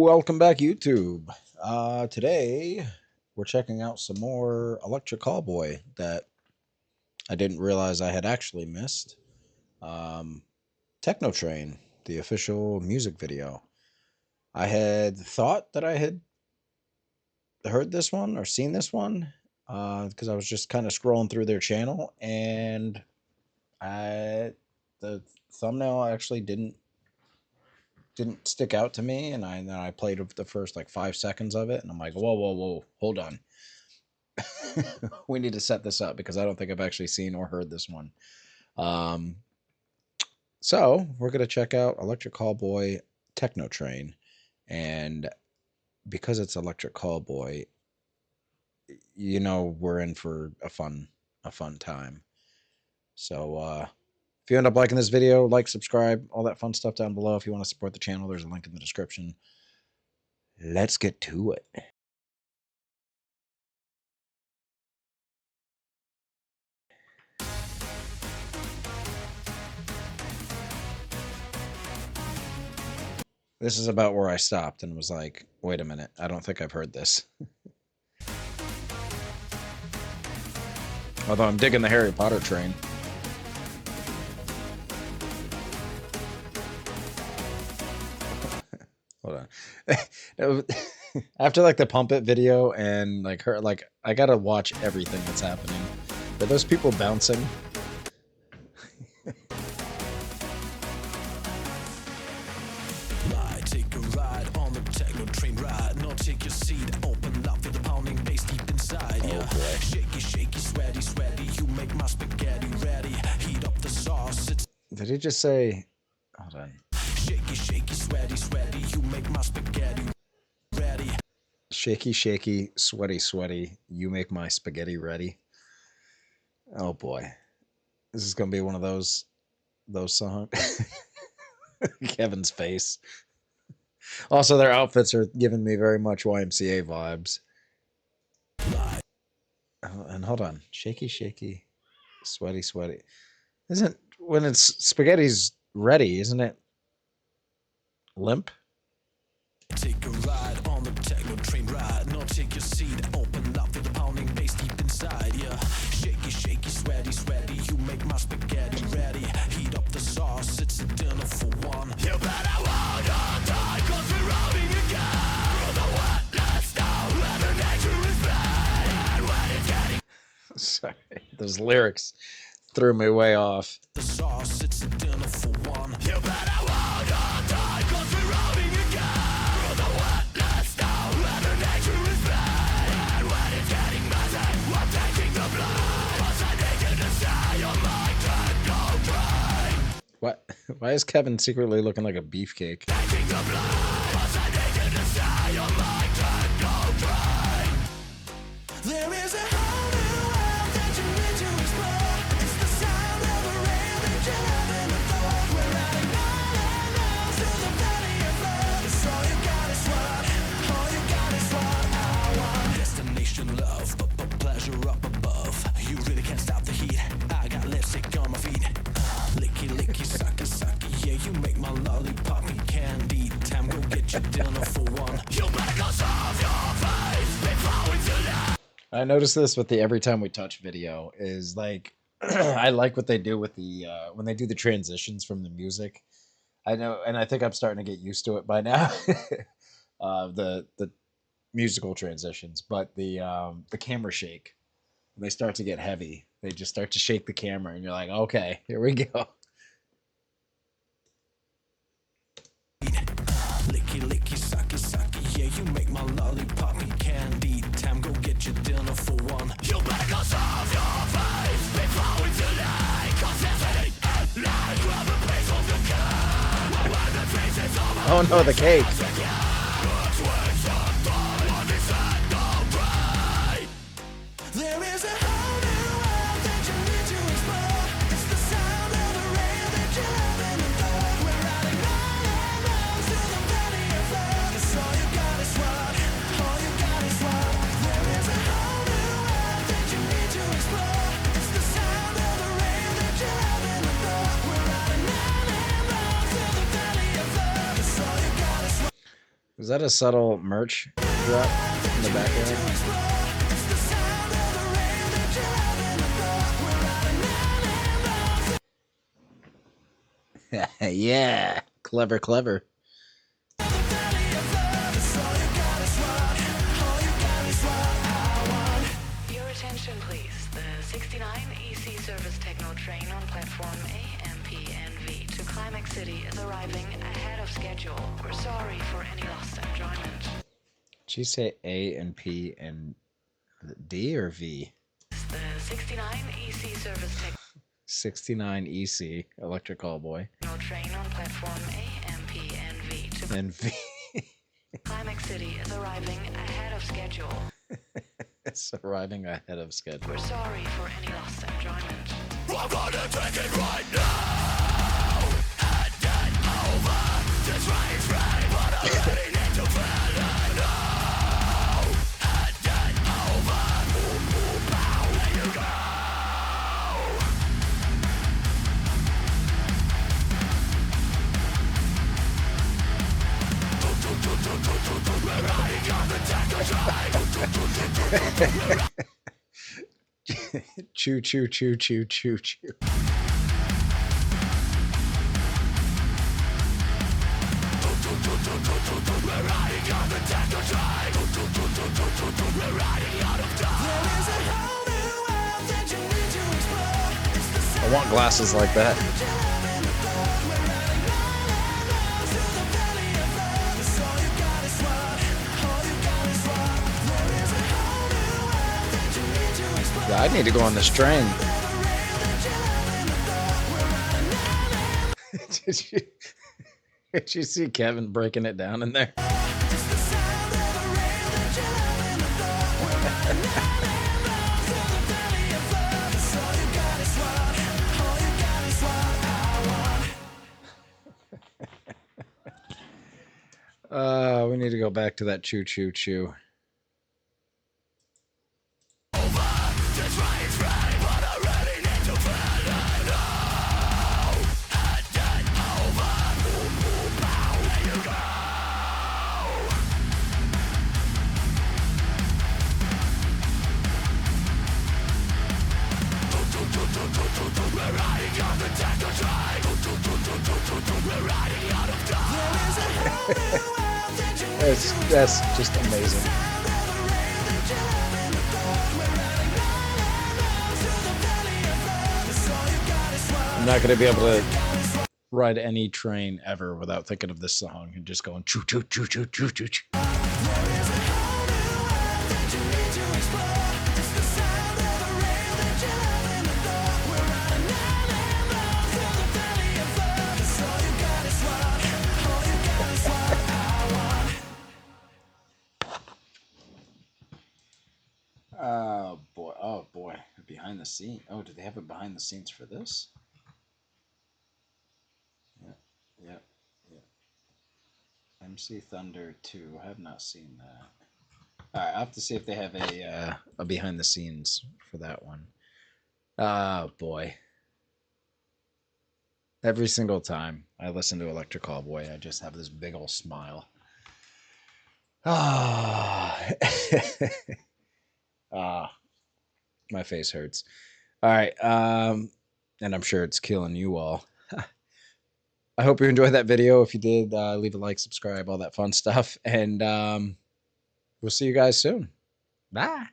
Welcome back, YouTube. Today we're checking out some more Electric Callboy that I didn't realize I had actually missed. Techno Train, the official music video. I had thought that I had heard this one or seen this one because I was just kind of scrolling through their channel, and the thumbnail actually didn't stick out to me, and I played the first like 5 seconds of it, and I'm like, whoa, hold on. We need to set this up because I don't think I've actually seen or heard this one. So we're gonna check out Electric Callboy Techno Train, and because it's Electric Callboy, you know we're in for a fun time. So if you end up liking this video, like, subscribe, all that fun stuff down below. If you want to support the channel, there's a link in the description. Let's get to it. This is about where I stopped and was like, wait a minute, I don't think I've heard this. Although I'm digging the Harry Potter train. Hold on. After like the Pump It video and like her, like I gotta watch everything that's happening. Are those people bouncing? Take a ride on the techno train ride. No, take your seat, open up, feel the pounding bass deep inside. Yeah, shaky, shaky, sweaty, sweaty. You make my spaghetti ready. Heat up the sauce. Did he just say? Hold on. Shaky, shaky, sweaty, sweaty. You make my spaghetti ready. Shaky, shaky, sweaty, sweaty. You make my spaghetti ready. Oh boy, this is gonna be one of those songs. Kevin's face. Also, their outfits are giving me very much YMCA vibes. And hold on. Shaky, shaky, sweaty, sweaty. Isn't when it's spaghetti's ready, isn't it limp? Take a ride on the techno train ride. No, take your seat, open up, feel the pounding bass deep inside. Yeah, shaky, shaky, sweaty, sweaty. You make my spaghetti ready. Heat up the sauce, it's a dinner for one. You better hold on tight, cause we're rolling again. Through the wetlands now, where the nature is bad. And when it's getting Sorry, those lyrics threw me way off. the sauce, it's a dinner for one. You better hold on tight, cause we're rolling again. Through the wetlands now, where the nature is bad. And when it's getting messy, I'm taking the blood. Cause I need you to stay on my techno train. What? Why is Kevin secretly looking like a beefcake? Taking the blood. Cause I need you to stay on my techno train. There is a whole new world that you need to explore. It's the sound of a rain that you haven't before. We're riding on and on through the valley of love. It's all you got is what, all you got is what I want. Destination love, but pleasure up above. You really can't stop the heat. I got lipstick on my feet. Licky, licky, sucky, sucky. Yeah, you make my lollipop candy. Time, go get your dinner for one. You better go solve your face before it's too late. I noticed this with the Every Time We Touch video is like, I like what they do with the, when they do the transitions from the music. I know, and I think I'm starting to get used to it by now. The musical transitions, but the camera shake, when they start to get heavy, they just start to shake the camera, and you're like, okay, here we go. Licky, licky, sucky, sucky. Yeah, you make my lollipop candy. Time, go get your dinner for one. You better go solve your face before it's too late. Cause there's an light. Grab a piece of the cake. When the face is over. Oh no, the cake. There is a whole new world that you need to explore. It's the sound of the rain that you haven't before. We're riding on and on through the valley of love. It's all you got is what, all you got is what. There is a whole new world that you need to explore. It's the sound of the rain that you haven't before. We're riding on and on through the valley of love. It's all you got is what. Is that a subtle merch drop in the background? Yeah, clever, clever. Your attention, please. The 69 EC service Techno train on platform A, M, P, and V to Climax City is arriving ahead of schedule. We're sorry for any lost enjoyment. Did you say A and P and D or V? The 69 EC service 69 EC, Electric Callboy. Techno train on platform A, M, P, and V to And V. Climax City is arriving ahead of schedule. It's arriving ahead of schedule. We're sorry for any lost enjoyment. I'm gonna take it right now and get over this rage rain, but I really need to feel it now and get over. There you go. We're riding on the TEKKNO train. Choo, choo, choo, choo, choo, choo. We're riding on the TEKKNO train. We're riding out of time. There is a whole new world that you need to explore. It's the I want glasses like that. Yeah, I need to go on this train. Did you see Kevin breaking it down in there? We need to go back to that choo choo choo. That's just amazing. I'm not going to be able to ride any train ever without thinking of this song and just going choo choo choo choo choo choo choo. Oh boy, behind the scene. Oh, do they have it behind the scenes for this? Yeah, yeah, yeah. MC Thunder 2. I have not seen that. All right, I'll have to see if they have a behind the scenes for that one. Oh boy. Every single time I listen to Electric Callboy, I just have this big old smile. Ah. Ah. My face hurts. All right. And I'm sure it's killing you all. I hope you enjoyed that video. If you did, leave a like, subscribe, all that fun stuff. And we'll see you guys soon. Bye.